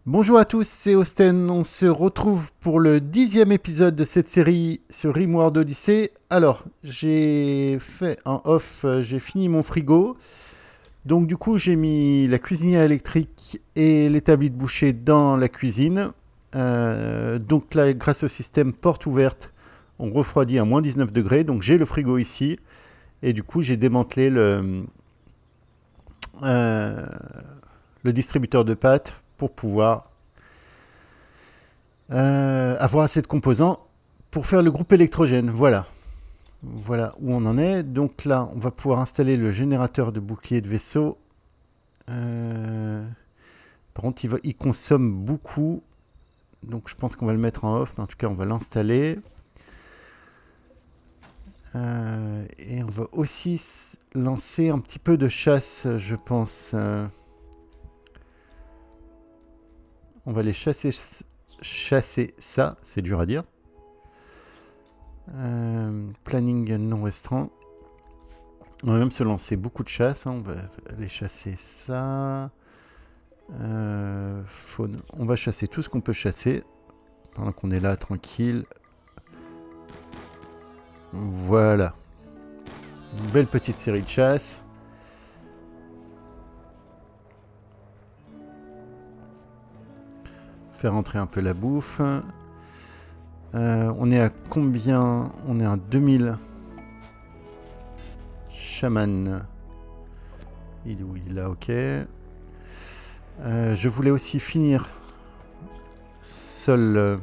Bonjour à tous, c'est Osten. On se retrouve pour le 10e épisode de cette série sur Rimworld Odyssey. Alors, j'ai fait un off, j'ai fini mon frigo. Donc du coup, j'ai mis la cuisinière électrique et l'établi de boucher dans la cuisine. Donc là, grâce au système porte ouverte, on refroidit à moins 19 degrés. Donc j'ai le frigo ici. Et du coup, j'ai démantelé euh, le distributeur de pâtes pour pouvoir avoir assez de composants pour faire le groupe électrogène. Voilà. Voilà où on en est. Donc là, on va pouvoir installer le générateur de bouclier de vaisseau. Euh, Par contre, il consomme beaucoup. Donc je pense qu'on va le mettre en off. Mais en tout cas, on va l'installer. Et on va aussi lancer un petit peu de chasse, je pense. On va les chasser ça. C'est dur à dire. Planning non restreint. On va même se lancer beaucoup de chasse. Hein. On va aller chasser ça. Faune. On va chasser tout ce qu'on peut chasser. Pendant qu'on est là, tranquille. Voilà. Une belle petite série de chasse. Faire entrer un peu la bouffe. On est à combien? On est à 2000. Chaman. Il est où? Il est là, ok. Je voulais aussi finir seul.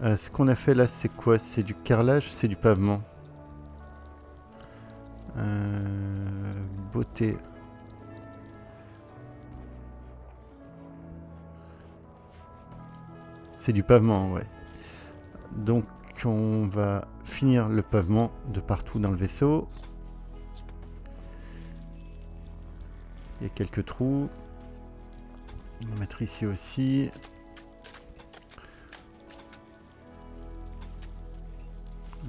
Ce qu'on a fait là, c'est quoi? C'est du carrelage, c'est du pavement. Beauté. C'est du pavement, ouais. Donc on va finir le pavement de partout dans le vaisseau. Il y a quelques trous. On va mettre ici aussi.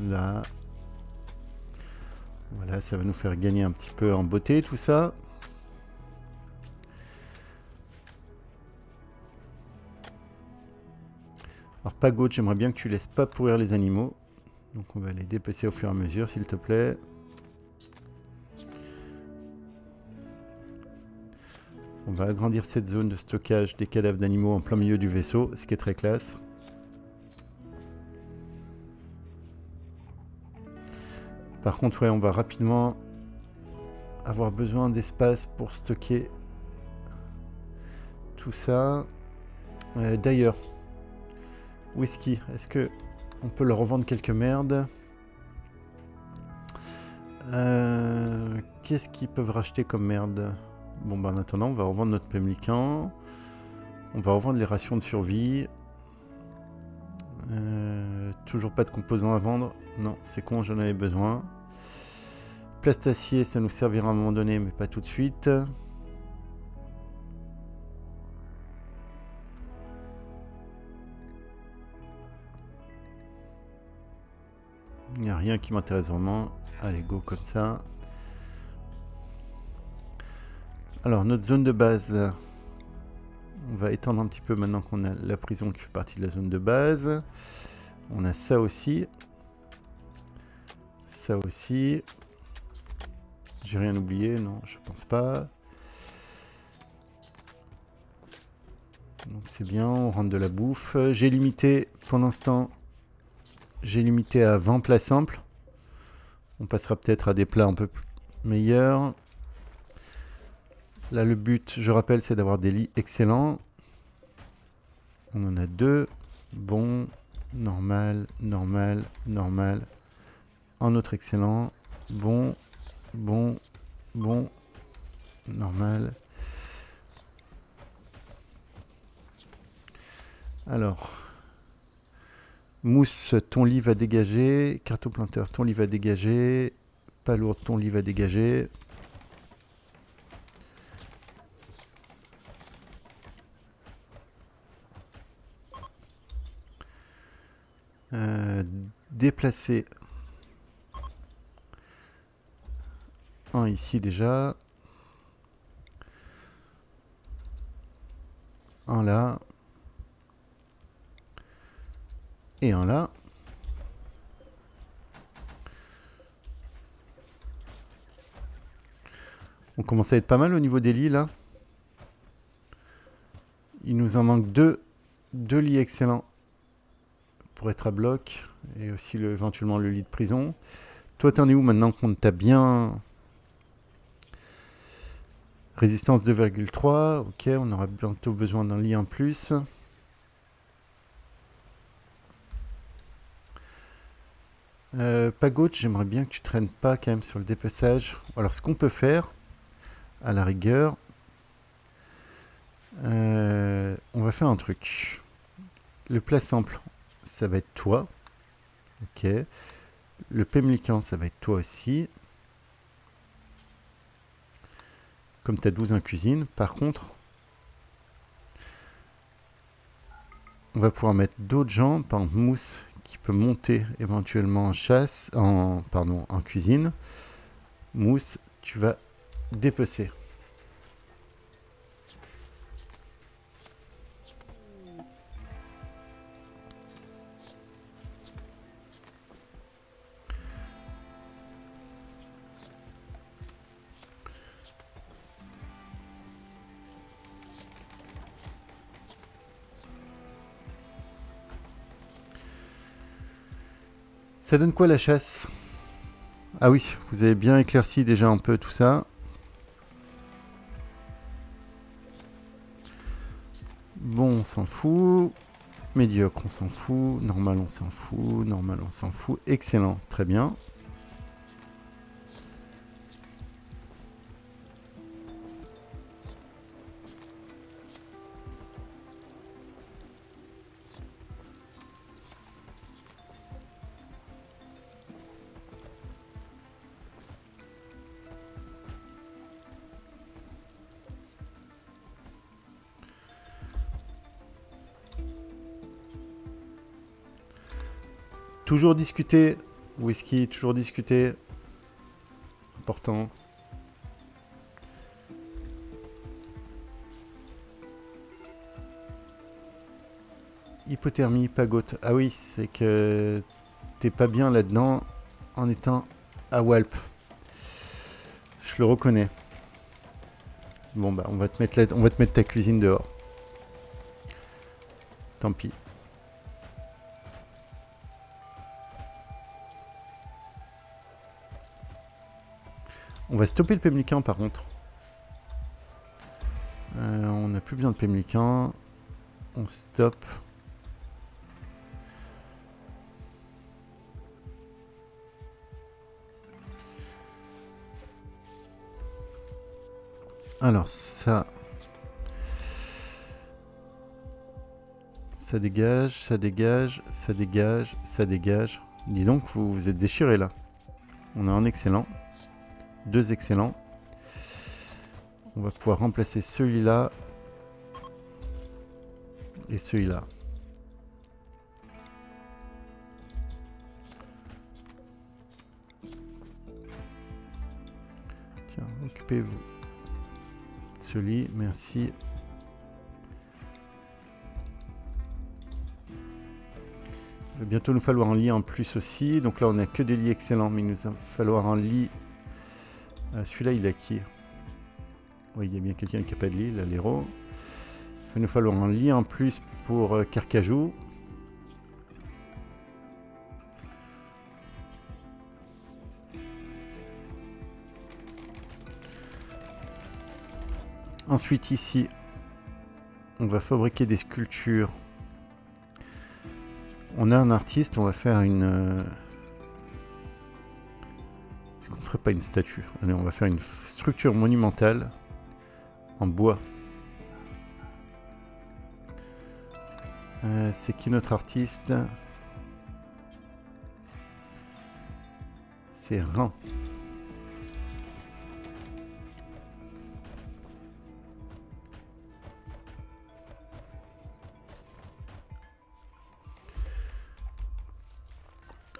Là. Voilà, ça va nous faire gagner un petit peu en beauté tout ça. Alors Pagot, j'aimerais bien que tu laisses pas pourrir les animaux. Donc on va les dépecer au fur et à mesure, s'il te plaît. On va agrandir cette zone de stockage des cadavres d'animaux en plein milieu du vaisseau, ce qui est très classe. Par contre, ouais, on va rapidement avoir besoin d'espace pour stocker tout ça. D'ailleurs, whisky, est-ce que on peut leur revendre quelques merdes? Qu'est-ce qu'ils peuvent racheter comme merde? Bon, bah en attendant, on va revendre notre pemmican. On va revendre les rations de survie. Toujours pas de composants à vendre. Non, c'est con, j'en avais besoin. Plastacier, ça nous servira à un moment donné, mais pas tout de suite. Il n'y a rien qui m'intéresse vraiment. Allez, go comme ça. Alors, notre zone de base. On va étendre un petit peu maintenant qu'on a la prison qui fait partie de la zone de base. On a ça aussi. Ça aussi. J'ai rien oublié, non, je pense pas. Donc c'est bien, on rentre de la bouffe. J'ai limité, pour l'instant, j'ai limité à 20 plats simples. On passera peut-être à des plats un peu meilleurs. Là, le but, je rappelle, c'est d'avoir des lits excellents. On en a deux. Bon, normal, normal, normal. Un autre excellent. Bon, bon, bon, normal. Alors, mousse, ton lit va dégager. Cartoplanteur, ton lit va dégager. Palourde, ton lit va dégager. Euh, Déplacer un ici déjà. Un là. Et un là. On commence à être pas mal au niveau des lits là. Il nous en manque deux lits excellents pour être à bloc. Et aussi éventuellement le lit de prison. Toi t'en es où maintenant qu'on t'a bien... Résistance 2,3. Ok, on aura bientôt besoin d'un lit en plus. Pagote, j'aimerais bien que tu traînes pas quand même sur le dépeçage. Alors ce qu'on peut faire, à la rigueur, on va faire un truc. Le plat simple, ça va être toi. Ok. Le pemmican, ça va être toi aussi. Comme tu as 12 en cuisine. Par contre, on va pouvoir mettre d'autres gens. Par exemple, Mousse qui peut monter éventuellement en chasse, en cuisine. Mousse, tu vas dépecer. Ça donne quoi la chasse? Ah oui, vous avez bien éclairci déjà un peu tout ça. Bon, on s'en fout. Médiocre, on s'en fout. Normal, on s'en fout. Normal, on s'en fout. Excellent, très bien. Toujours discuter. Whisky, toujours discuter. Important. Hypothermie, pagote. Ah oui, c'est que t'es pas bien là-dedans en étant à Walp. Je le reconnais. Bon bah on va te mettre ta cuisine dehors. Tant pis. On va stopper le pemmican par contre. On n'a plus besoin de pemmican. On stoppe. Alors ça... Ça dégage, ça dégage, ça dégage, ça dégage. Dis donc, vous vous êtes déchirés là. On a un excellent. Deux excellents. On va pouvoir remplacer celui-là. Et celui-là. Tiens, occupez-vous. Celui, merci. Il va bientôt nous falloir un lit en plus aussi. Donc là, on n'a que des lits excellents, mais il nous va falloir un lit. Celui-là, il a qui? Oui, il y a bien quelqu'un qui n'a pas de lit, là, l'héros. Il va nous falloir un lit en plus pour Carcajou. Ensuite, ici, on va fabriquer des sculptures. On a un artiste, on va faire une... Est-ce qu'on ferait pas une statue? Allez, on va faire une structure monumentale en bois. C'est qui notre artiste? C'est Rhin.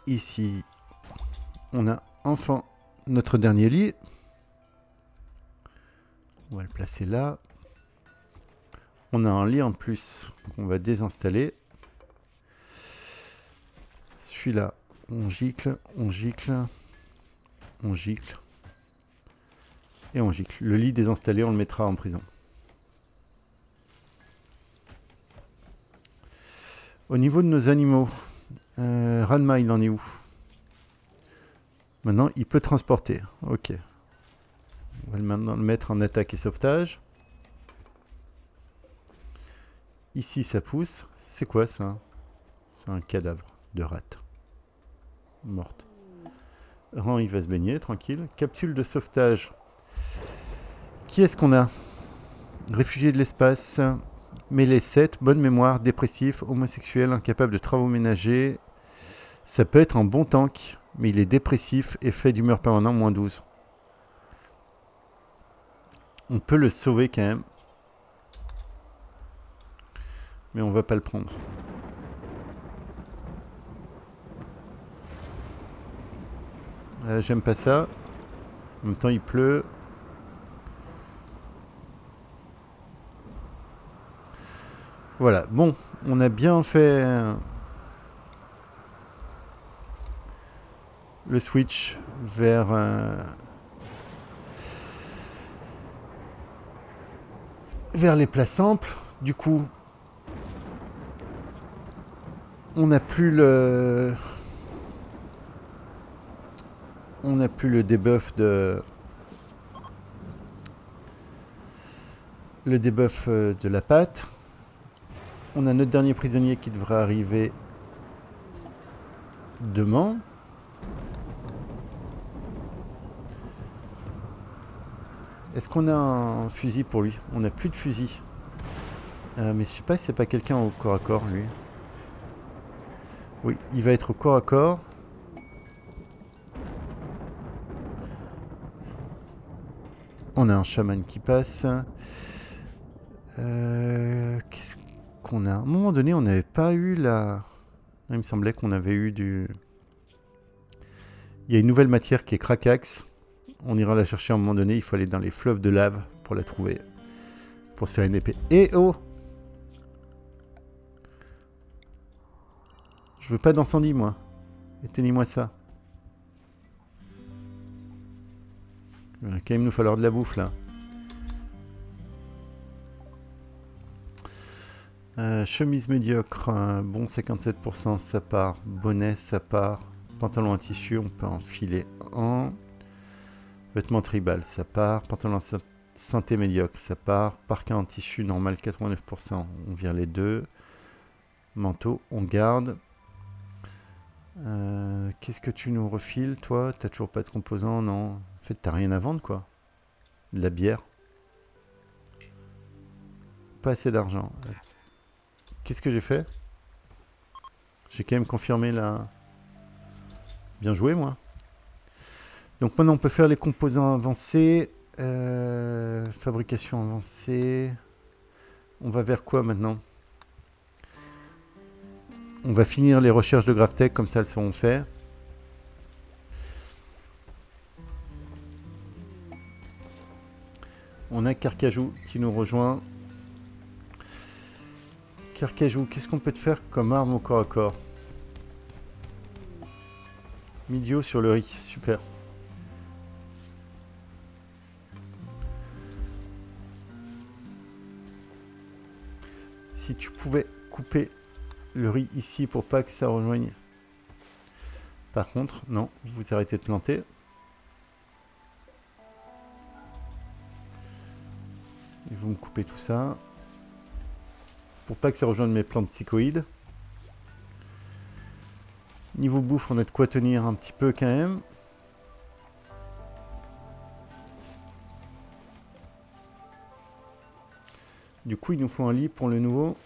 Ici, on a enfin notre dernier lit. On va le placer là. On a un lit en plus qu'on va désinstaller. Celui-là, on gicle, on gicle, on gicle. Et on gicle. Le lit désinstallé, on le mettra en prison. Au niveau de nos animaux, Ranma, il en est où? Maintenant, il peut transporter. Ok. On va maintenant le mettre en attaque et sauvetage. Ici, ça pousse. C'est quoi ça? C'est un cadavre de rate. Morte. Ran, il va se baigner, tranquille. Capsule de sauvetage. Qui est-ce qu'on a? Réfugié de l'espace. Mêlée 7, bonne mémoire, dépressif, homosexuel, incapable de travaux ménagers. Ça peut être un bon tank, mais il est dépressif, effet d'humeur permanent, moins 12. On peut le sauver quand même. Mais on va pas le prendre. J'aime pas ça. En même temps, il pleut. Voilà, bon, on a bien fait le switch vers les plats simples. Du coup, on n'a plus le debuff de la pâte. On a notre dernier prisonnier qui devrait arriver demain. Est-ce qu'on a un fusil pour lui? On n'a plus de fusil. Mais je sais pas si c'est pas quelqu'un au corps à corps, lui. Oui, il va être au corps à corps. On a un chaman qui passe. Qu'est-ce qu'on a? À un moment donné, on n'avait pas eu la... Il me semblait qu'on avait eu du... Il y a une nouvelle matière qui est Krakax. On ira la chercher à un moment donné. Il faut aller dans les fleuves de lave pour la trouver. Pour se faire une épée. Et oh! Je veux pas d'incendie, moi. Éteignez-moi ça. Il va quand même nous falloir de la bouffe, là. Chemise médiocre, bon 57%, ça part. Bonnet, ça part. Pantalon en tissu, on peut en filer un. Vêtements tribal, ça part. Pantalon santé médiocre, ça part. Parka en tissu normal, 89%, on vire les deux. Manteau, on garde. Qu'est-ce que tu nous refiles, toi? T'as toujours pas de composants? Non. En fait, t'as rien à vendre, quoi. De la bière. Pas assez d'argent. Qu'est-ce que j'ai fait? J'ai quand même confirmé la... Bien joué, moi. Donc maintenant, on peut faire les composants avancés. Fabrication avancée. On va vers quoi maintenant? On va finir les recherches de GravTech, comme ça elles seront faites. On a Carcajou qui nous rejoint. Carcajou, qu'est-ce qu'on peut te faire comme arme au corps à corps? Midio sur le riz, super. Si tu pouvais couper le riz ici pour pas que ça rejoigne. Par contre, non, vous arrêtez de planter. Et vous me coupez tout ça. Pour pas que ça rejoigne mes plantes psychoïdes. Niveau bouffe, on a de quoi tenir un petit peu quand même. Du coup, il nous faut un lit pour le nouveau.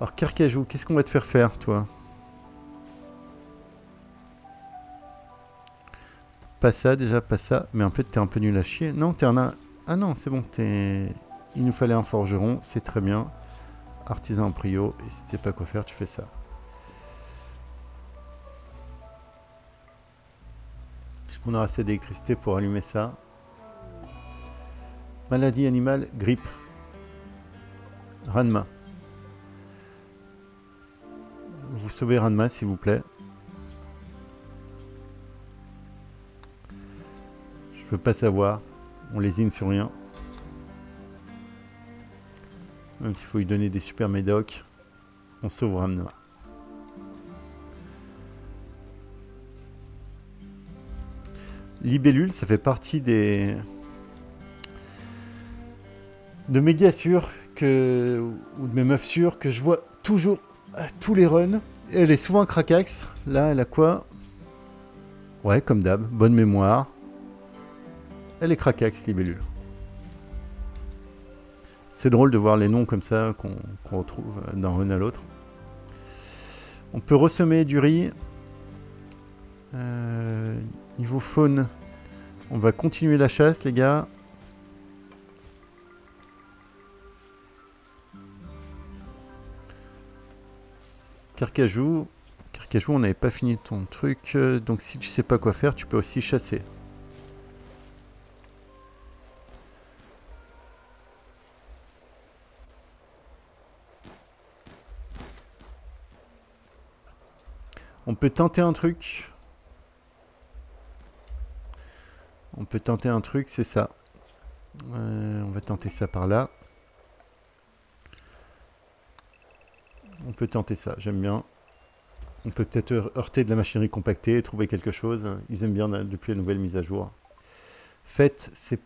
Alors, Carcajou, qu'est-ce qu'on va te faire faire, toi? Pas ça, déjà, pas ça. Mais en fait, t'es un peu nul à chier. Non, t'es un... Ah non, c'est bon, t'es... Il nous fallait un forgeron, c'est très bien. Artisan en prio, et si tu sais pas quoi faire, tu fais ça. Je qu'on aura assez d'électricité pour allumer ça? Maladie animale, grippe. Ranma. Vous sauvez Ranma, s'il vous plaît. Je veux pas savoir. On lésine sur rien. Même s'il faut lui donner des super médocs. On sauve Ranma. Libellule, ça fait partie des... de mes gars sûrs que... ou de mes meufs sûres que je vois toujours à tous les runs. Elle est souvent Krakax. Là, elle a quoi? Ouais, comme d'hab. Bonne mémoire. Elle est Krakax, Libellule. C'est drôle de voir les noms comme ça qu'on retrouve d'un run à l'autre. On peut ressemer du riz. Niveau faune, on va continuer la chasse, les gars. Carcajou. Carcajou, on n'avait pas fini ton truc. Donc si tu sais pas quoi faire, tu peux aussi chasser. On peut tenter un truc. On peut tenter un truc, c'est ça. On va tenter ça par là. On peut tenter ça, j'aime bien. On peut peut-être heurter de la machinerie compactée et trouver quelque chose. Ils aiment bien depuis la nouvelle mise à jour. Fête, c'est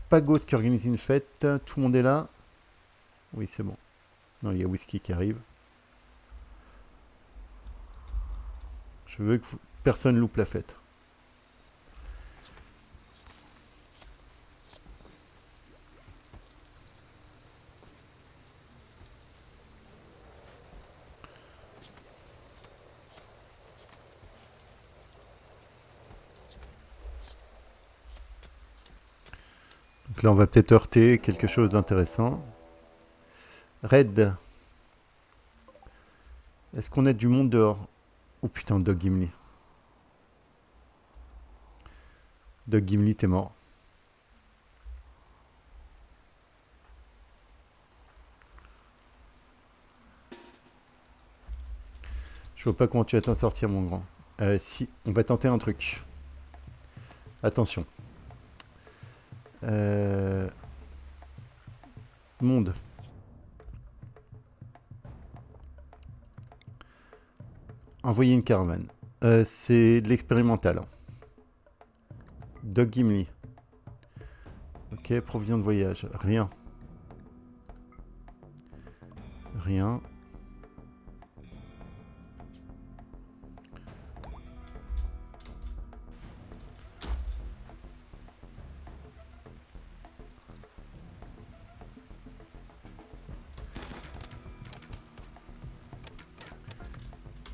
Pagote qui organise une fête. Tout le monde est là. Oui, c'est bon. Non, il y a Whisky qui arrive. Je veux que personne loupe la fête. Donc là, on va peut-être heurter quelque chose d'intéressant. Red. Est-ce qu'on a du monde dehors? Oh putain, Doug Gimli. Doug Gimli, t'es mort. Je vois pas comment tu vas t'en sortir, mon grand. Si, on va tenter un truc. Attention. Monde. Envoyer une caravane. C'est de l'expérimental. Doug Gimli. Ok, provision de voyage. Rien. Rien.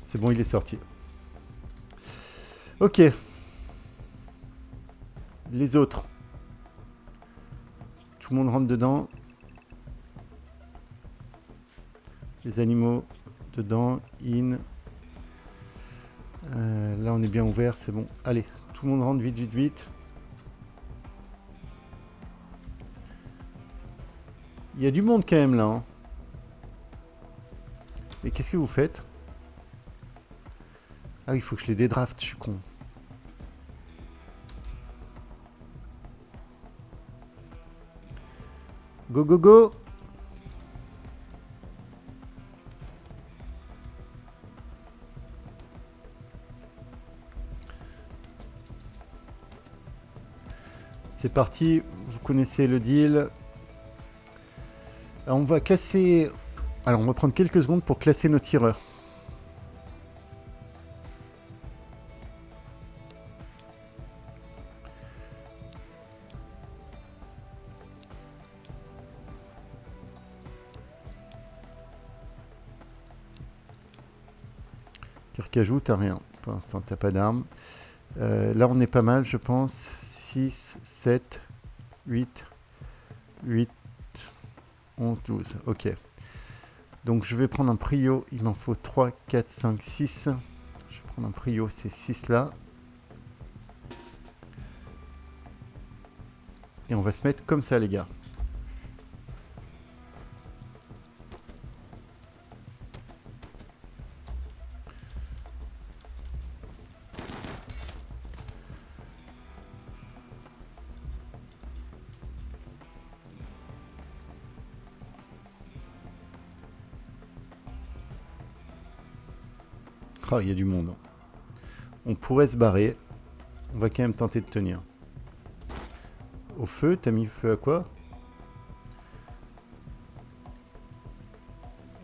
C'est bon, il est sorti. Ok. Les autres. Tout le monde rentre dedans. Les animaux dedans. In. Là, on est bien ouvert, c'est bon. Allez, tout le monde rentre vite, vite, vite. Il y a du monde quand même là. Hein. Mais qu'est-ce que vous faites? Ah oui, il faut que je les dédrafte, je suis con. Go, go, go! C'est parti, vous connaissez le deal. Alors, on va classer... Alors, on va prendre quelques secondes pour classer nos tireurs. Carcajou, t'as rien. Pour l'instant, t'as pas d'armes. Là, on est pas mal, je pense. 6, 7, 8, 8, 11, 12. Ok. Donc, je vais prendre un prio. Il m'en faut 3, 4, 5, 6. Je vais prendre un prio, c'est 6 là. Et on va se mettre comme ça, les gars. Oh, il y a du monde. On pourrait se barrer. On va quand même tenter de tenir. Au feu, t'as mis feu à quoi?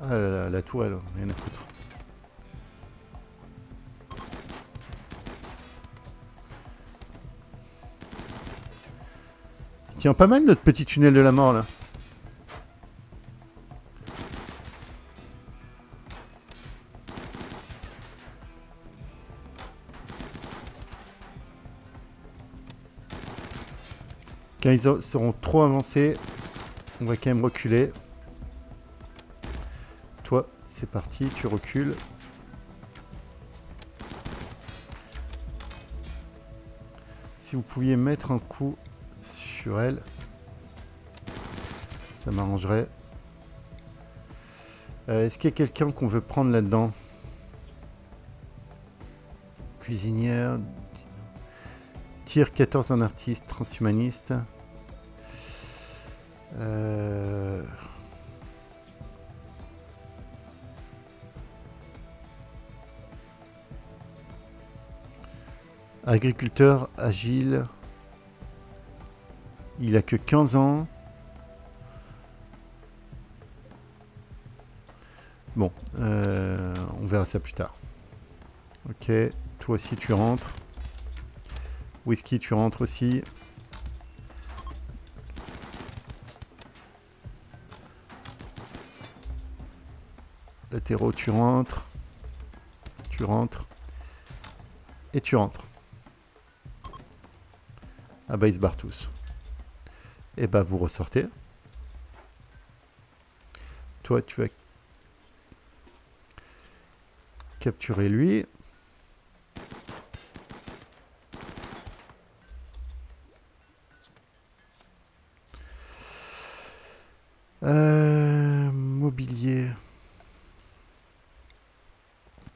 Ah là là, la tourelle, rien à foutre. Il tient pas mal notre petit tunnel de la mort là. Quand ils seront trop avancés, on va quand même reculer. Toi, c'est parti, tu recules. Si vous pouviez mettre un coup sur elle, ça m'arrangerait. Est-ce qu'il y a quelqu'un qu'on veut prendre là-dedans? Cuisinière. Tir 14, un artiste transhumaniste. Agriculteur agile. Il a que 15 ans. Bon, on verra ça plus tard. Ok, toi aussi tu rentres. Whisky, tu rentres aussi. Latéraux, tu rentres. Tu rentres. Et tu rentres. Ah bah ils se barrent tous. Et bah vous ressortez. Toi tu vas capturer lui. Mobilier.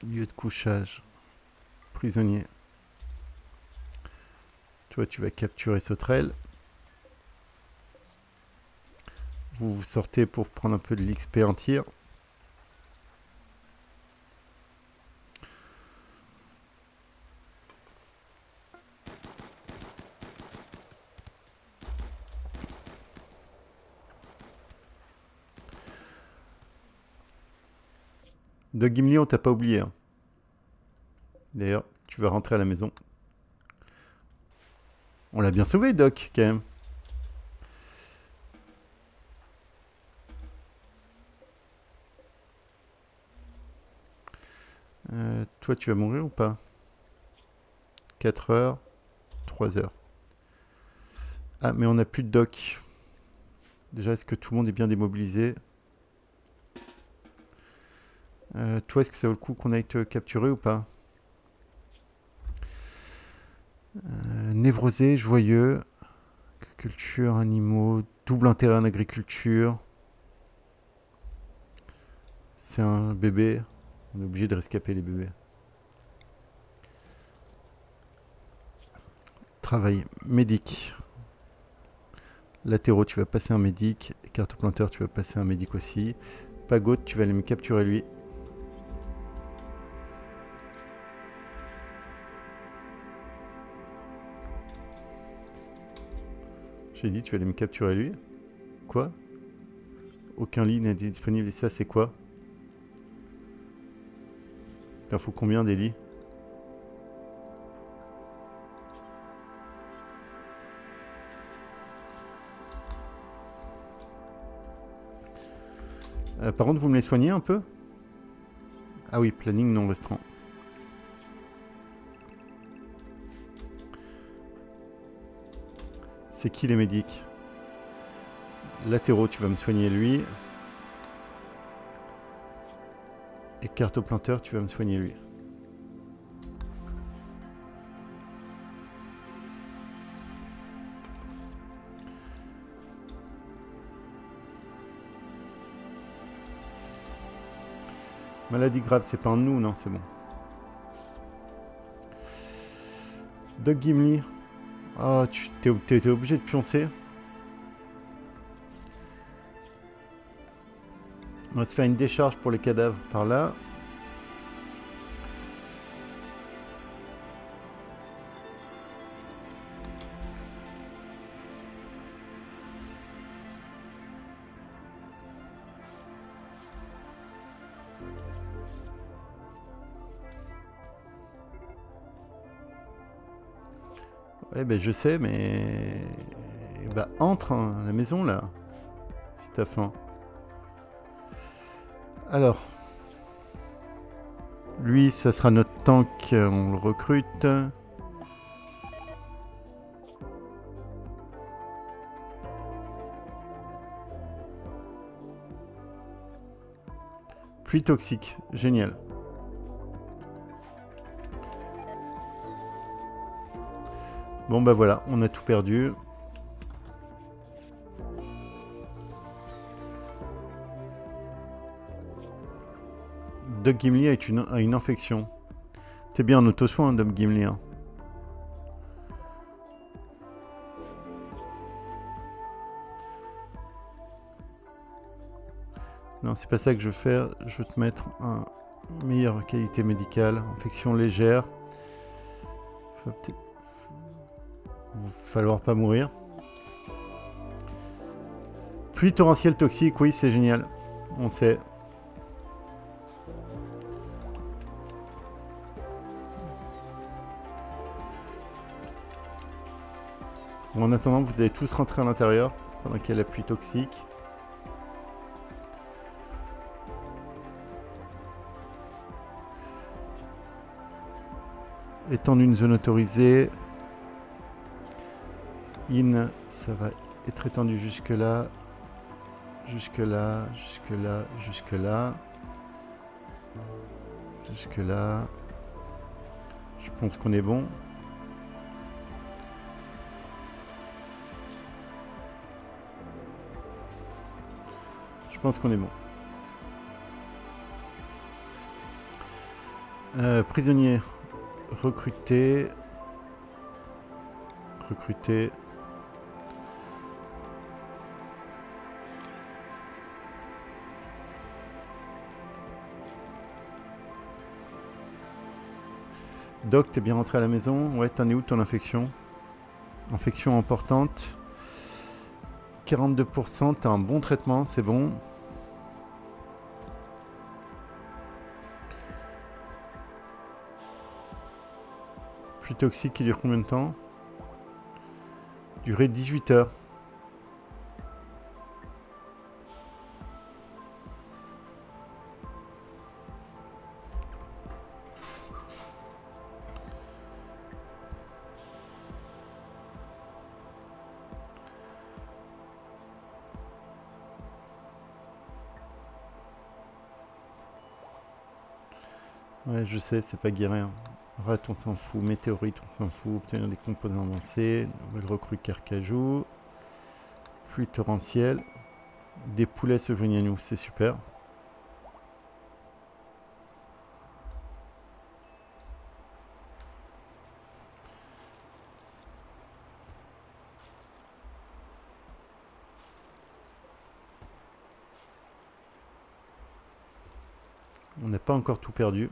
Lieu de couchage. Prisonnier. Toi, tu vas capturer Sauterelle. Vous sortez pour prendre un peu de l'XP en tir. De Gimli, on t'a pas oublié. Hein. D'ailleurs, tu vas rentrer à la maison. On l'a bien sauvé, Doc, quand même. Toi, tu vas mourir ou pas? 4 heures, 3 heures. Ah, mais on n'a plus de Doc. Déjà, est-ce que tout le monde est bien démobilisé? Toi, est-ce que ça vaut le coup qu'on aille te capturer ou pas? Névrosé, joyeux. Agriculture, animaux, double intérêt en agriculture. C'est un bébé. On est obligé de rescaper les bébés. Travail, médic. Latéraux, tu vas passer un médic. Cartoplanteur, tu vas passer un médic aussi. Pagode, tu vas aller me capturer lui. J'ai dit, tu vas aller me capturer lui. Quoi? Aucun lit n'est disponible. Et ça, c'est quoi? Il en faut combien des lits? Par contre, vous me les soignez un peu? Ah oui, planning non restreint. C'est qui les médics? Latéraux, tu vas me soigner lui. Et cartoplanteur, tu vas me soigner lui. Maladie grave, c'est pas en nous, non, c'est bon. Doc Gimli. Ah, oh, t'es obligé de pioncer. On va se faire une décharge pour les cadavres par là. Ouais, ben je sais, mais... Bah, entre hein, à la maison, là. Si t'as faim. Alors. Lui, ça sera notre tank. On le recrute. Pluie toxique. Génial. Bon bah voilà, on a tout perdu. Doc Gimli a une infection. T'es bien en auto-soin, Doc Gimli. Hein. Non, c'est pas ça que je veux faire. Je veux te mettre une meilleure qualité médicale. Infection légère. Va falloir pas mourir. Pluie torrentielle toxique, oui, c'est génial. On sait. Bon, en attendant, vous allez tous rentrer à l'intérieur pendant qu'il y a la pluie toxique. Étendre une zone autorisée. In, ça va être étendu jusque là. Jusque là, jusque là, jusque là. Jusque là. Je pense qu'on est bon. Je pense qu'on est bon. Prisonnier. Recruter. Recruter. Doc, t'es bien rentré à la maison? Ouais, t'en es où ton infection? Infection importante. 42%, t'as un bon traitement, c'est bon. Pluie toxique qui dure combien de temps? Durée 18 heures. Ouais, je sais, c'est pas guérir. Rat, on s'en fout. Météorite, on s'en fout. Obtenir des composants avancés. Nouvelle recrue Carcajou. Pluie torrentielle. Des poulets se joignent à nous, c'est super. On n'a pas encore tout perdu.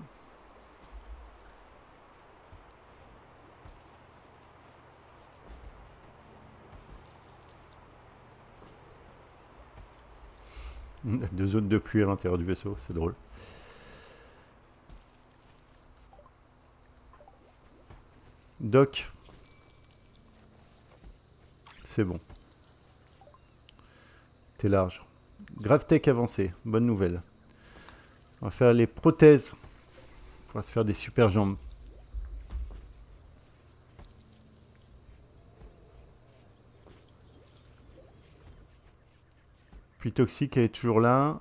On a 2 zones de pluie à l'intérieur du vaisseau, c'est drôle. Doc. C'est bon. T'es large. GravTech avancé, bonne nouvelle. On va faire les prothèses. On va se faire des super jambes. Pluie toxique, elle est toujours là.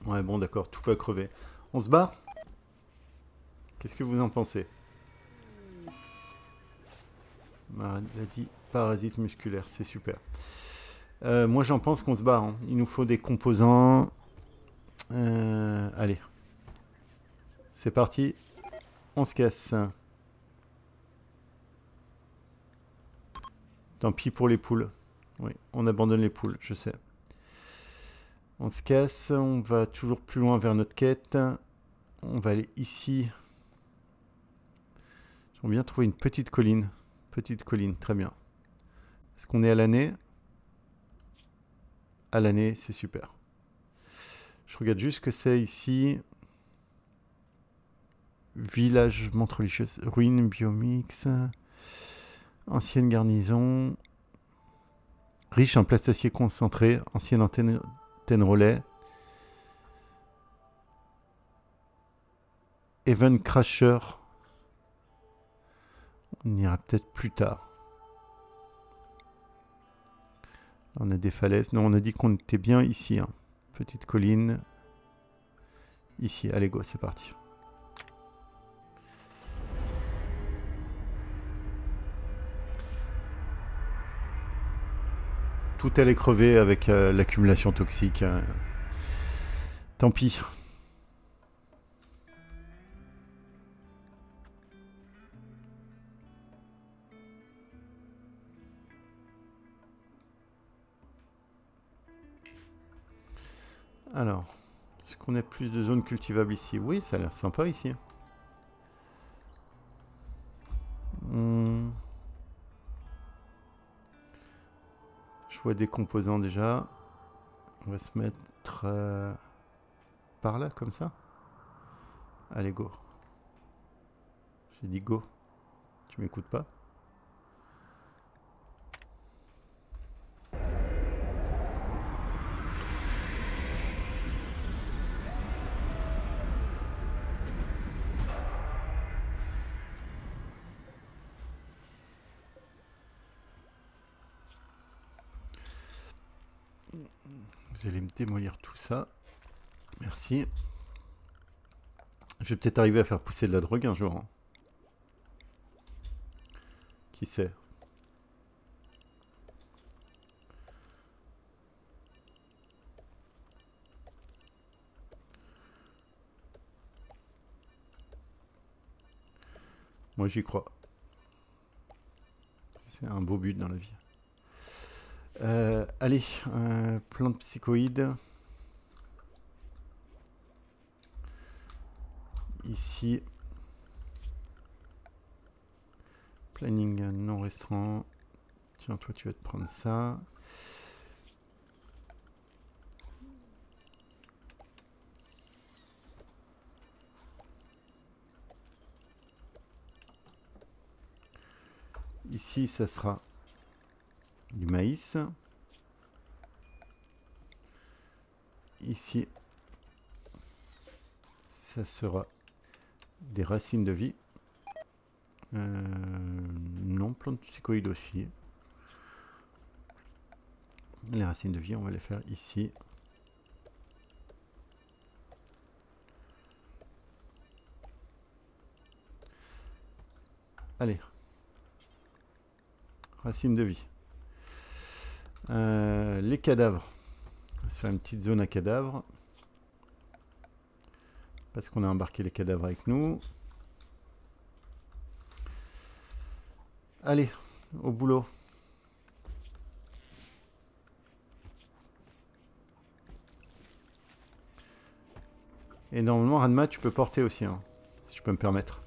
Ouais, bon, d'accord, tout va crever. On se barre? Qu'est-ce que vous en pensez? Maladie parasite musculaire, c'est super. Moi j'en pense qu'on se bat, hein. Il nous faut des composants. Allez. C'est parti. On se casse. Tant pis pour les poules. Oui, on abandonne les poules, je sais. On se casse, on va toujours plus loin vers notre quête. On va aller ici. J'aimerais bien trouver une petite colline. Petite colline, très bien. Est-ce qu'on est à l'année? À l'année, c'est super. Je regarde juste ce que c'est ici. Village montre religieuse, ruine, biomix, ancienne garnison, riche en plastacier concentré, ancienne antenne relais, Even Crasher. On ira peut-être plus tard. On a des falaises. Non, on a dit qu'on était bien ici. Hein. Petite colline. Ici, allez go, c'est parti. Tout allait crever avec l'accumulation toxique. Tant pis. Alors, est-ce qu'on a plus de zones cultivables ici? Oui, ça a l'air sympa ici. Je vois des composants déjà. On va se mettre par là, comme ça. Allez, go. J'ai dit go. Tu m'écoutes pas? Vous allez me démolir tout ça. Merci. Je vais peut-être arriver à faire pousser de la drogue un jour. Hein. Qui sait? Moi j'y crois. C'est un beau but dans la vie. Allez, plante psychoïde. Ici. Planning non restreint. Tiens, toi tu vas te prendre ça. Ici, ça sera du maïs. Ici, ça sera des racines de vie. Non, plante psychoïde aussi. Les racines de vie, on va les faire ici. Allez. Racines de vie. Les cadavres. On va se faire une petite zone à cadavres. Parce qu'on a embarqué les cadavres avec nous. Allez, au boulot. Et normalement, Ranma, tu peux porter aussi, hein, si je peux me permettre.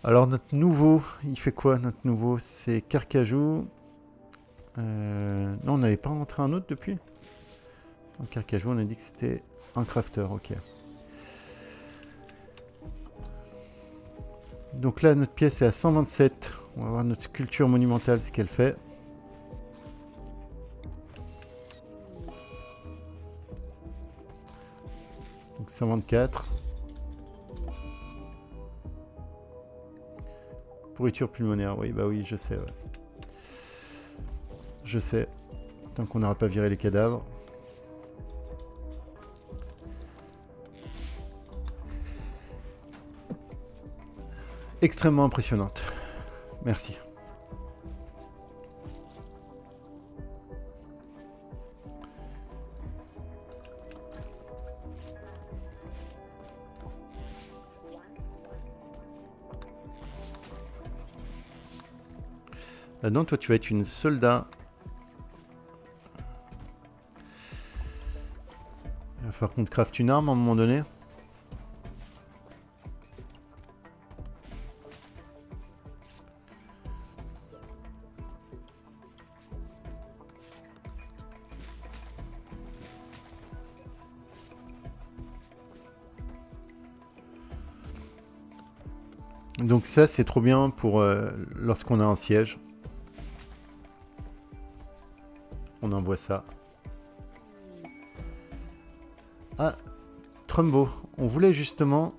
Alors, notre nouveau, il fait quoi, notre nouveau? C'est Carcajou. Non, on n'avait pas rentré un autre depuis? En Carcajou, on a dit que c'était un crafter, ok. Donc là, notre pièce est à 127. On va voir notre sculpture monumentale, ce qu'elle fait. Donc 124. Pourriture pulmonaire, oui, bah oui, je sais. Ouais. Je sais. Tant qu'on n'aura pas viré les cadavres. Extrêmement impressionnante. Merci. Ah non, toi tu vas être une soldat. Il va falloir qu'on te crafte une arme à un moment donné. Donc ça c'est trop bien pour lorsqu'on a un siège. On envoie ça. Ah, Trumbo. On voulait justement...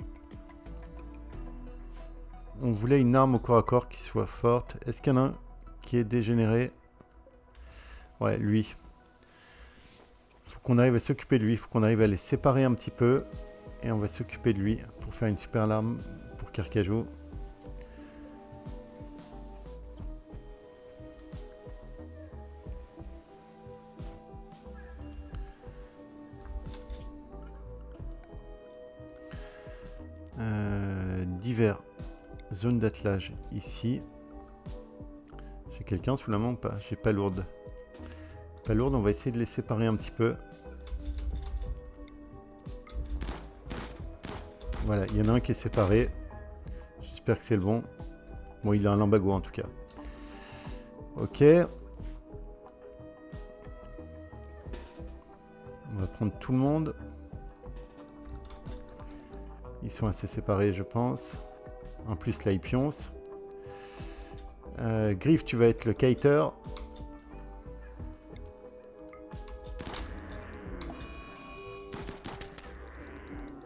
On voulait une arme au corps à corps qui soit forte. Est-ce qu'il y en a un qui est dégénéré? Ouais, lui. Faut qu'on arrive à s'occuper de lui. Faut qu'on arrive à les séparer un petit peu. Et on va s'occuper de lui pour faire une super arme pour Carcajou. Divers. Zone d'attelage ici. J'ai quelqu'un sous la main ou pas? J'ai pas lourde. Pas lourde, on va essayer de les séparer un petit peu. Voilà, il y en a un qui est séparé. J'espère que c'est le bon. Bon, il a un lambago en tout cas. Ok. On va prendre tout le monde. Ils sont assez séparés, je pense. En plus, là, ils pioncent. Griff, tu vas être le kiter.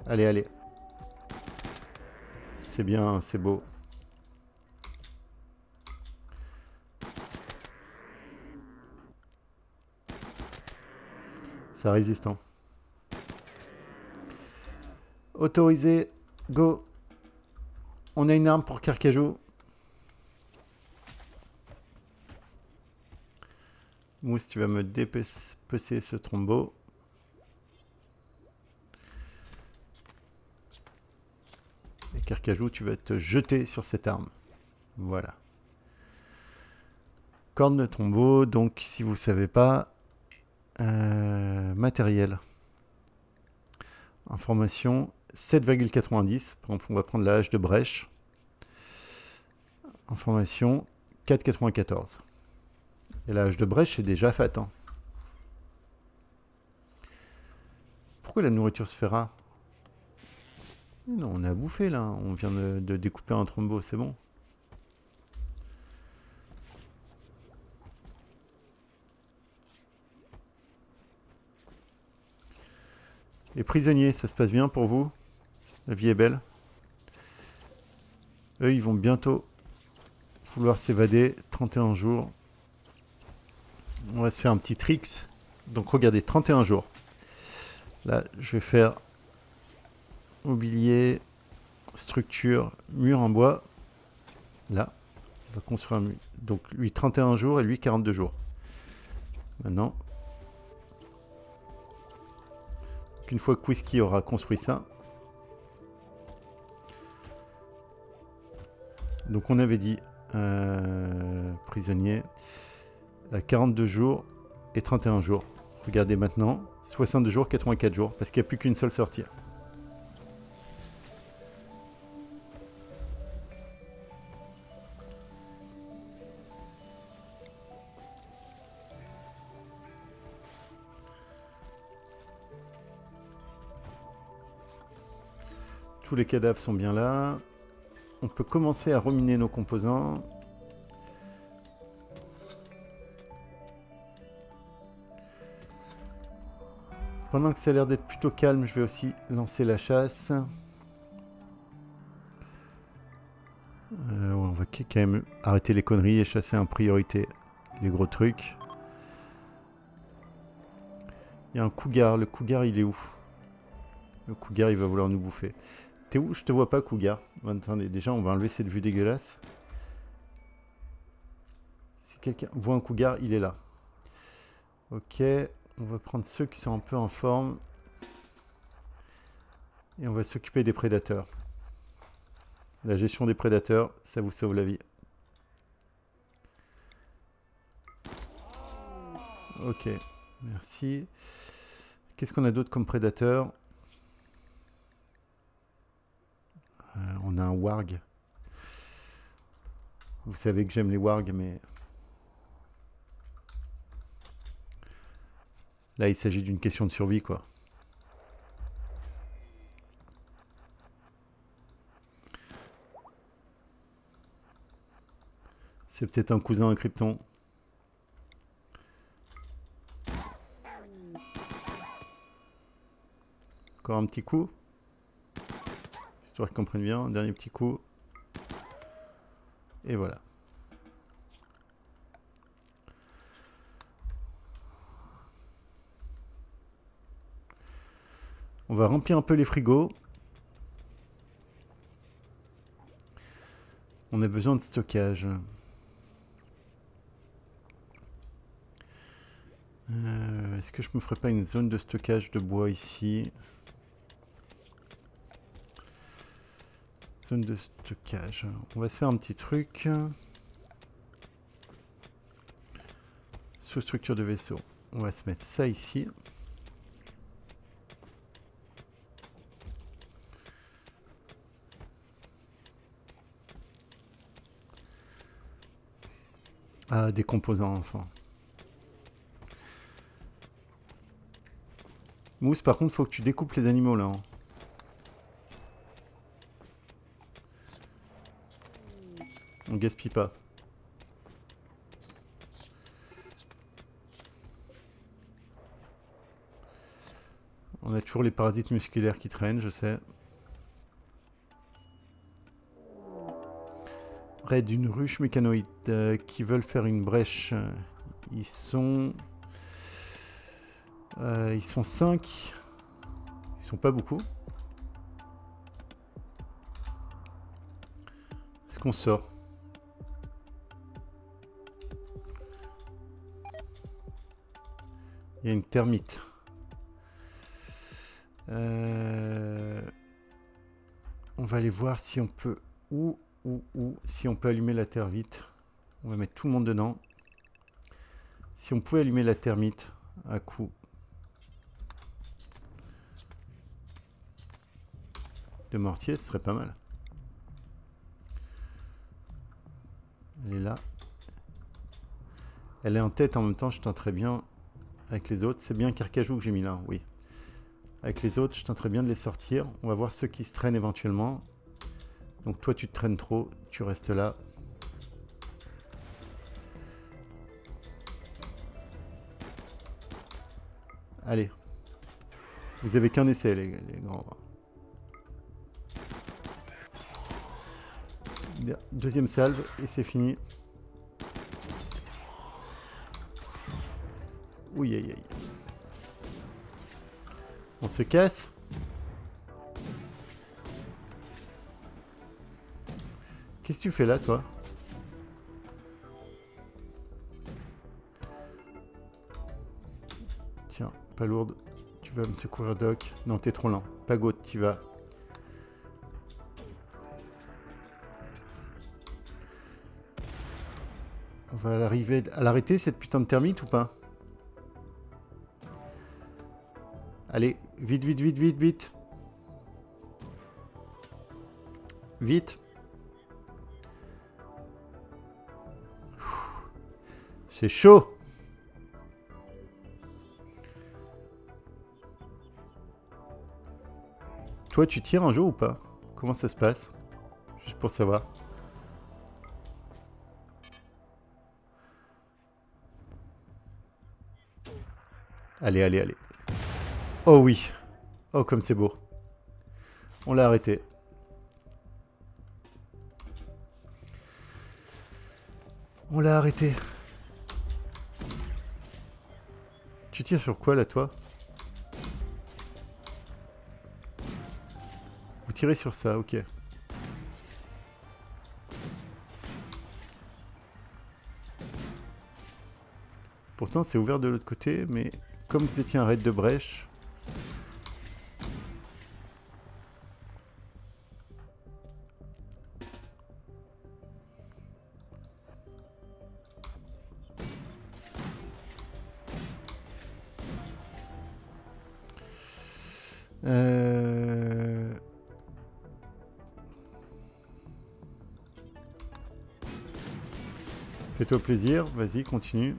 Allez, allez. C'est bien, c'est beau. Ça résiste, hein. Autorisé. Go. On a une arme pour Carcajou. Mousse, tu vas me dépecer ce trombo. Et Carcajou, tu vas te jeter sur cette arme. Voilà. Corne de trombo, donc si vous ne savez pas, matériel. Information 7,90. On va prendre la hache de brèche. Information 4,94. Et la hache de brèche est déjà faite. Hein. Pourquoi la nourriture se fait rare? Non, on a bouffé là. On vient de découper un trombo, c'est bon. Les prisonniers, ça se passe bien pour vous? La vie est belle? Eux, ils vont bientôt vouloir s'évader. 31 jours. On va se faire un petit tricks. Donc regardez, 31 jours. Là, je vais faire mobilier, structure, mur en bois. Là, on va construire un mur. Donc lui 31 jours et lui 42 jours. Maintenant, une fois que Whisky aura construit ça, donc on avait dit prisonnier 42 jours et 31 jours. Regardez maintenant, 62 jours, 84 jours, parce qu'il n'y a plus qu'une seule sortie. Tous les cadavres sont bien là. On peut commencer à reminer nos composants. Pendant que ça a l'air d'être plutôt calme, je vais aussi lancer la chasse. On va quand même arrêter les conneries et chasser en priorité les gros trucs. Il y a un cougar. Le cougar, il est où? Le cougar, il va vouloir nous bouffer. T'es où? Je te vois pas, cougar. Attendez, déjà, on va enlever cette vue dégueulasse. Si quelqu'un voit un cougar, il est là. Ok, on va prendre ceux qui sont un peu en forme. Et on va s'occuper des prédateurs. La gestion des prédateurs, ça vous sauve la vie. Ok, merci. Qu'est-ce qu'on a d'autre comme prédateur? On a un warg. Vous savez que j'aime les wargs, mais... Là, il s'agit d'une question de survie, quoi. C'est peut-être un cousin à Krypton. Encore un petit coup. Histoire qu'ils comprennent bien. Un dernier petit coup. Et voilà. On va remplir un peu les frigos. On a besoin de stockage. Est-ce que je me ferais pas une zone de stockage de bois ici? Zone de stockage. On va se faire un petit truc. Sous-structure de vaisseau. On va se mettre ça ici. Ah, des composants, enfin. Mousse, par contre, faut que tu découpes les animaux, là. Hein. On gaspille pas. On a toujours les parasites musculaires qui traînent, je sais. Près d'une ruche mécanoïde qui veulent faire une brèche. Ils sont 5. Ils sont pas beaucoup. Est-ce qu'on sort? Il y a une termite. On va aller voir si on peut... si on peut allumer la termite. On va mettre tout le monde dedans. Si on pouvait allumer la termite à coup. De mortier, ce serait pas mal. Elle est là. Elle est en tête en même temps, je tenterai bien avec les autres. C'est bien Carcajou que j'ai mis là, oui. Avec les autres, je tenterai bien de les sortir. On va voir ceux qui se traînent éventuellement. Donc toi, tu te traînes trop, tu restes là. Allez. Vous avez qu'un essai, les grands. Deuxième salve, et c'est fini. Oui, aïe, aïe. On se casse. Qu'est-ce que tu fais là, toi? Tiens, pas lourde. Tu vas me secourir, Doc. Non, t'es trop lent. Pagote, tu vas. On va arriver à l'arrêter, cette putain de termite, ou pas? Allez, vite, vite, vite, vite, vite. Vite. C'est chaud. Toi, tu tires un jeu ou pas? Comment ça se passe? Juste pour savoir. Allez, allez, allez. Oh oui. Oh, comme c'est beau. On l'a arrêté. On l'a arrêté. Tu tires sur quoi, là, toi? Vous tirez sur ça, ok. Pourtant, c'est ouvert de l'autre côté, mais comme vous étiez un raid de brèche... Euh... Fais-toi plaisir, vas-y, continue.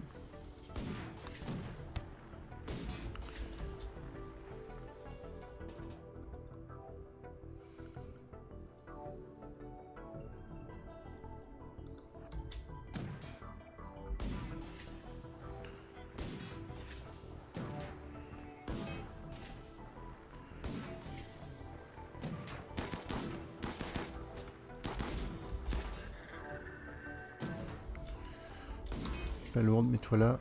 Pas lourde, mets-toi là.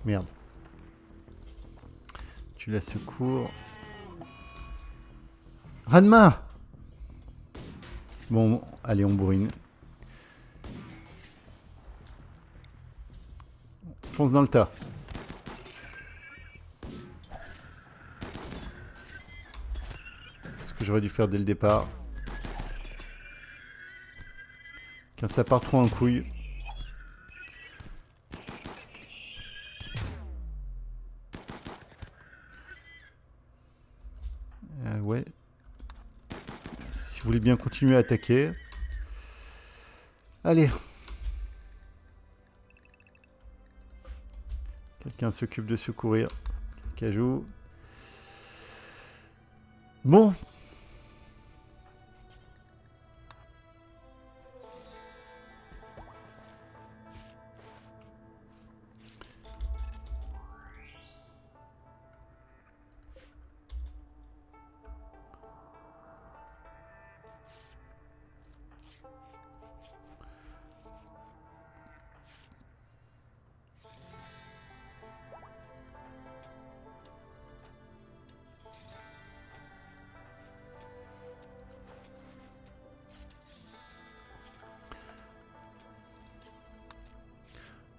Merde. Tu la secours. Ranma! Bon, allez, on bourrine. Fonce dans le tas. Ce que j'aurais dû faire dès le départ. Quand ça part trop en couille. Ouais. Si vous voulez bien continuer à attaquer. Allez. Quelqu'un s'occupe de secourir. Cajou. Bon.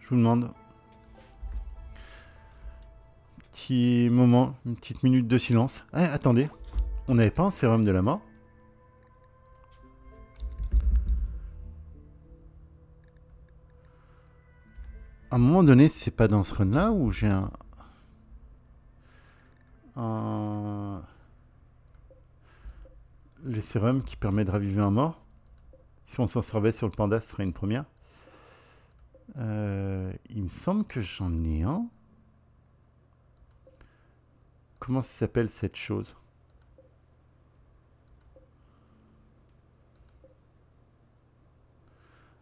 Je vous demande. Petit moment, une petite minute de silence. Ah, attendez. On n'avait pas un sérum de la mort? À un moment donné, c'est pas dans ce run là où j'ai le sérum qui permet de raviver un mort. Si on s'en servait sur le panda, ce serait une première. Il me semble que j'en ai un. Comment ça s'appelle cette chose?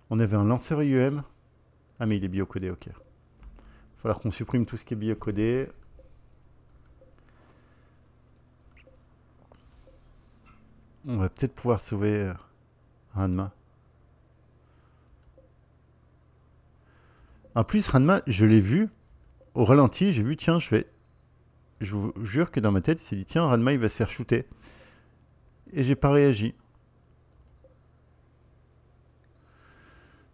On avait un lanceur IEM. Ah mais il est biocodé, ok. Il va falloir qu'on supprime tout ce qui est biocodé. On va peut-être pouvoir sauver Ranma. En plus, Ranma, je l'ai vu au ralenti. J'ai vu, tiens, je vous jure que dans ma tête, il s'est dit, tiens, Ranma, il va se faire shooter. Et j'ai pas réagi.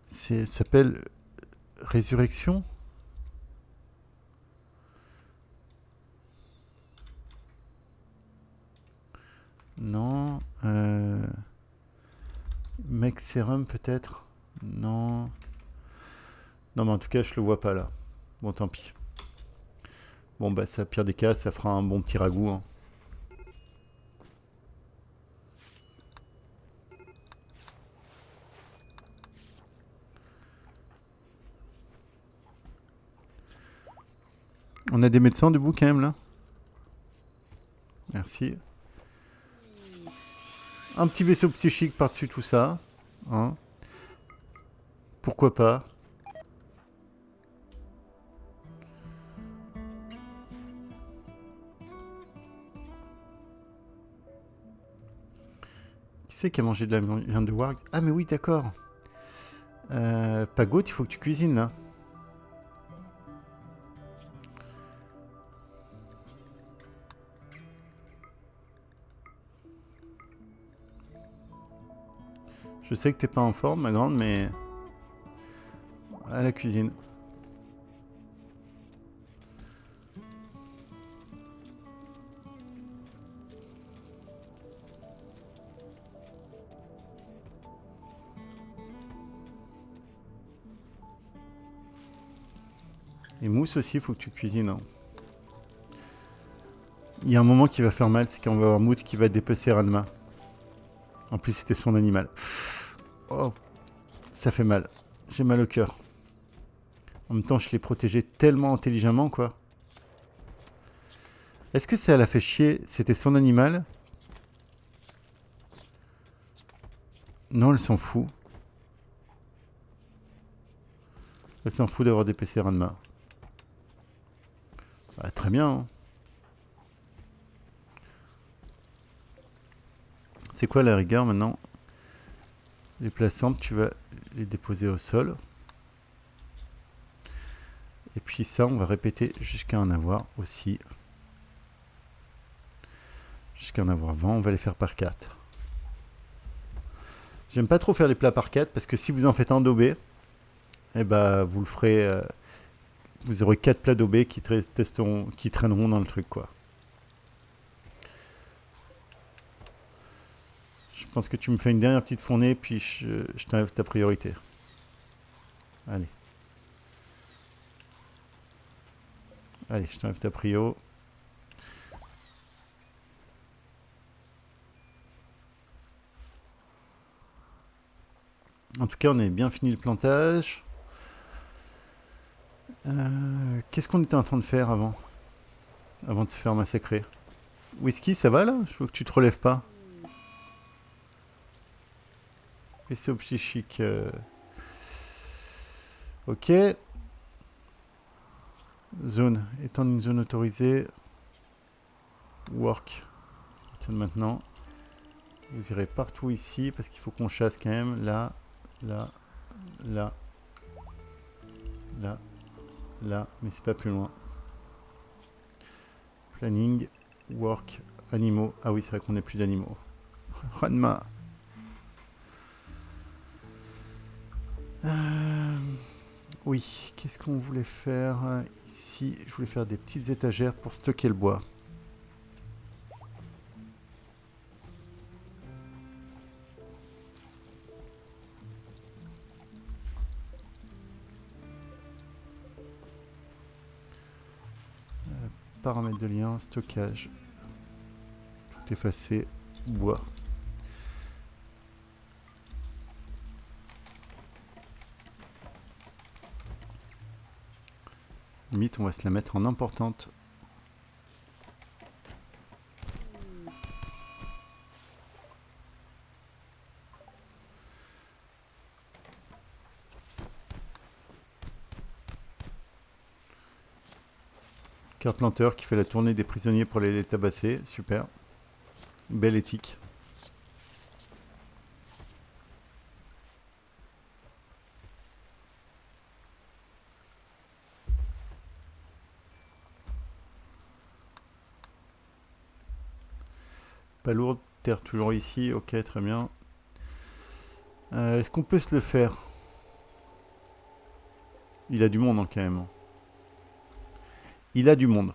Ça s'appelle Résurrection. Non. Mec Serum peut-être. Non. Non mais en tout cas je le vois pas là. Bon tant pis. Bon bah ça, pire des cas, ça fera un bon petit ragoût. Hein. On a des médecins debout quand même là. Merci. Un petit vaisseau psychique par-dessus tout ça. Hein. Pourquoi pas. Qui c'est qui a mangé de la viande de warg? Ah mais oui d'accord. Pagot, il faut que tu cuisines là. Je sais que t'es pas en forme, ma grande, mais... à la cuisine. Et mousse aussi, il faut que tu cuisines. Hein. Il y a un moment qui va faire mal, c'est quand on va avoir mousse qui va dépecer Ranma. En plus, c'était son animal. Oh, ça fait mal. J'ai mal au cœur. En même temps, je l'ai protégé tellement intelligemment, quoi. Est-ce que ça l'a fait chier? C'était son animal? Non, elle s'en fout. Elle s'en fout d'avoir dépecé Ranma. Bah, très bien. Hein. C'est quoi la rigueur maintenant? Les placentes, tu vas les déposer au sol. Et puis ça, on va répéter jusqu'à en avoir aussi. Jusqu'à en avoir 20, on va les faire par 4. J'aime pas trop faire les plats par 4 parce que si vous en faites un daubé, eh ben, vous le ferez... vous aurez 4 plats daubé qui traîneront dans le truc, quoi. Je pense que tu me fais une dernière petite fournée, puis je t'enlève ta priorité. Allez. Allez, je t'enlève ta prio. En tout cas, on avait bien fini le plantage. Qu'est-ce qu'on était en train de faire avant? Avant de se faire massacrer. Whisky, ça va là? Je veux que tu te relèves pas. Vaisseau psychique. Ok. Zone. Étendre une zone autorisée. Work. À partir de maintenant. Vous irez partout ici parce qu'il faut qu'on chasse quand même. Là. Là. Là. Là. Là. Mais c'est pas plus loin. Planning. Work. Animaux. Ah oui, c'est vrai qu'on n'a plus d'animaux. Ranma. Oui, qu'est-ce qu'on voulait faire ici? Je voulais faire des petites étagères pour stocker le bois. Paramètres de lien, stockage. Tout effacé, bois. Limite, on va se la mettre en importante. Carte lenteur qui fait la tournée des prisonniers pour aller les tabasser. Super. Belle éthique. Pas lourde, terre toujours ici, ok, très bien. Est-ce qu'on peut se le faire? Il a du monde hein, quand même. Il a du monde.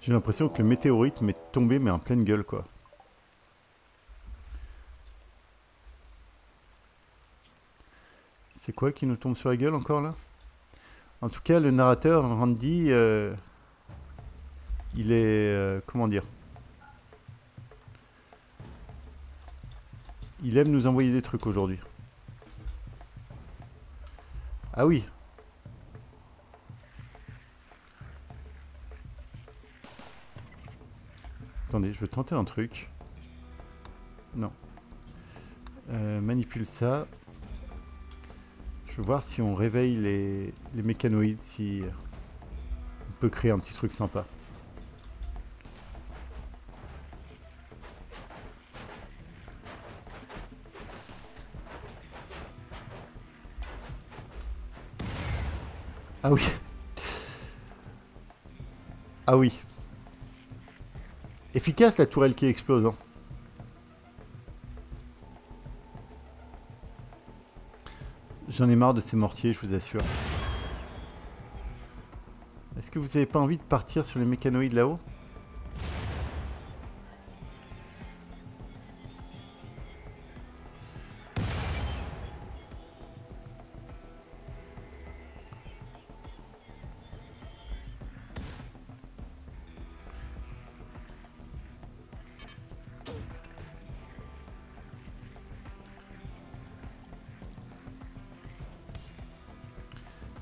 J'ai l'impression que le météorite m'est tombé mais en pleine gueule quoi. C'est quoi qui nous tombe sur la gueule encore là? En tout cas le narrateur Randy il est comment dire? Il aime nous envoyer des trucs aujourd'hui. Ah oui. Attendez, je veux tenter un truc. Non. Manipule ça. Je veux voir si on réveille les mécanoïdes, si on peut créer un petit truc sympa. Ah oui. Ah oui. Efficace la tourelle qui explose. Hein. J'en ai marre de ces mortiers, je vous assure. Est-ce que vous n'avez pas envie de partir sur les mécanoïdes là-haut?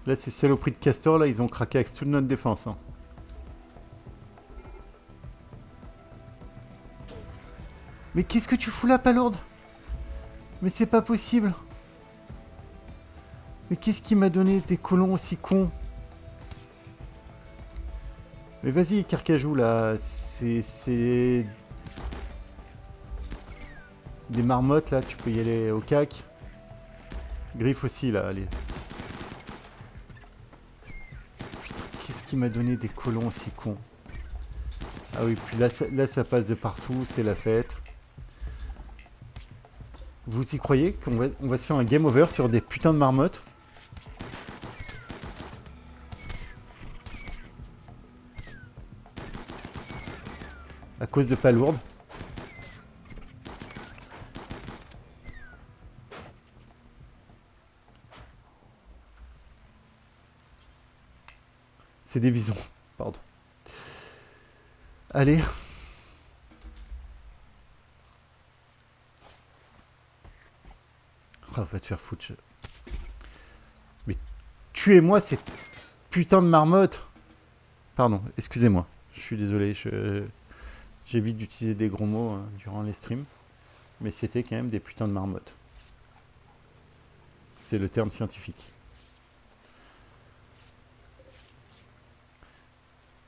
Là, ces saloperies de castor, là, ils ont craqué avec toute notre défense. Hein. Mais qu'est-ce que tu fous là, Palourde? Mais c'est pas possible. Mais qu'est-ce qui m'a donné des colons aussi cons? Mais vas-y, Carcajou, là, c'est... Des marmottes, là, tu peux y aller au cac. Griffe aussi, là, allez. Qu'est-ce qui m'a donné des colons aussi cons? Ah oui, puis là, ça passe de partout, c'est la fête. Vous y croyez qu'on va se faire un game over sur des putains de marmottes? À cause de Palourde. C'est des visons, pardon. Allez. Oh, va te faire foutre. Mais tuez-moi ces putains de marmottes. Pardon, excusez-moi. Je suis désolé, j'évite d'utiliser des gros mots hein, durant les streams. Mais c'était quand même des putains de marmottes. C'est le terme scientifique.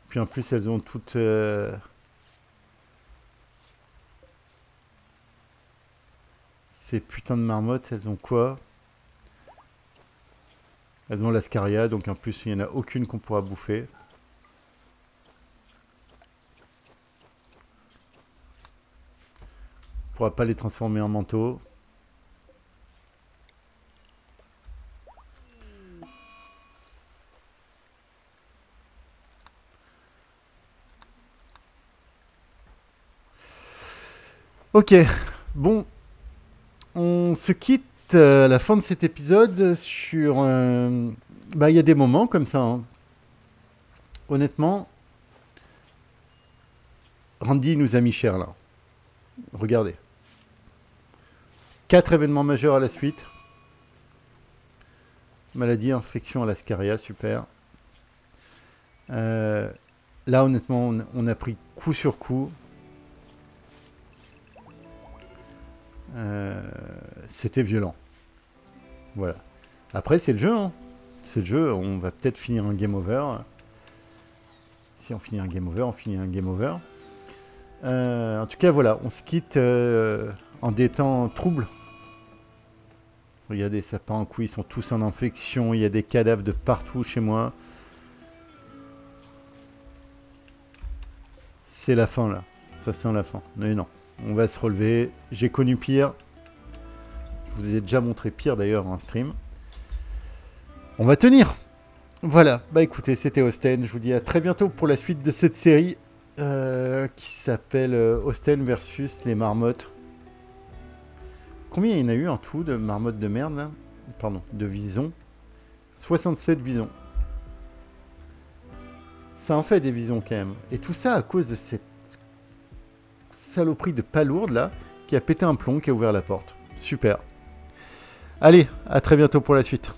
Puis en plus, elles ont toutes... Ces putains de marmottes, elles ont quoi? Elles ont l'ascaria, donc en plus, il n'y en a aucune qu'on pourra bouffer. On ne pourra pas les transformer en manteau. Ok, bon... On se quitte à la fin de cet épisode sur... Bah, il y a des moments comme ça. Hein. Honnêtement, Randy nous a mis cher là. Regardez. 4 événements majeurs à la suite. Maladie, infection à l'ascaria, super. Là, honnêtement, on a pris coup sur coup. C'était violent. Voilà. Après, c'est le jeu. Hein. C'est le jeu. On va peut-être finir un game over. Si on finit un game over, on finit un game over. En tout cas, voilà. On se quitte en des temps troubles. Regardez, ça part en couille. Ils sont tous en infection. Il y a des cadavres de partout chez moi. C'est la fin, là. Ça sent la fin. Mais non. On va se relever. J'ai connu pire. Je vous ai déjà montré pire d'ailleurs en stream. On va tenir. Voilà. Bah écoutez, c'était Austen. Je vous dis à très bientôt pour la suite de cette série qui s'appelle Austen versus les marmottes. Combien il y en a eu en tout de marmottes de merde là? Pardon, de visons. 67 visons. Ça en fait des visons quand même. Et tout ça à cause de cette saloperie de Palourde là, qui a pété un plomb, qui a ouvert la porte. Super. Allez, à très bientôt pour la suite.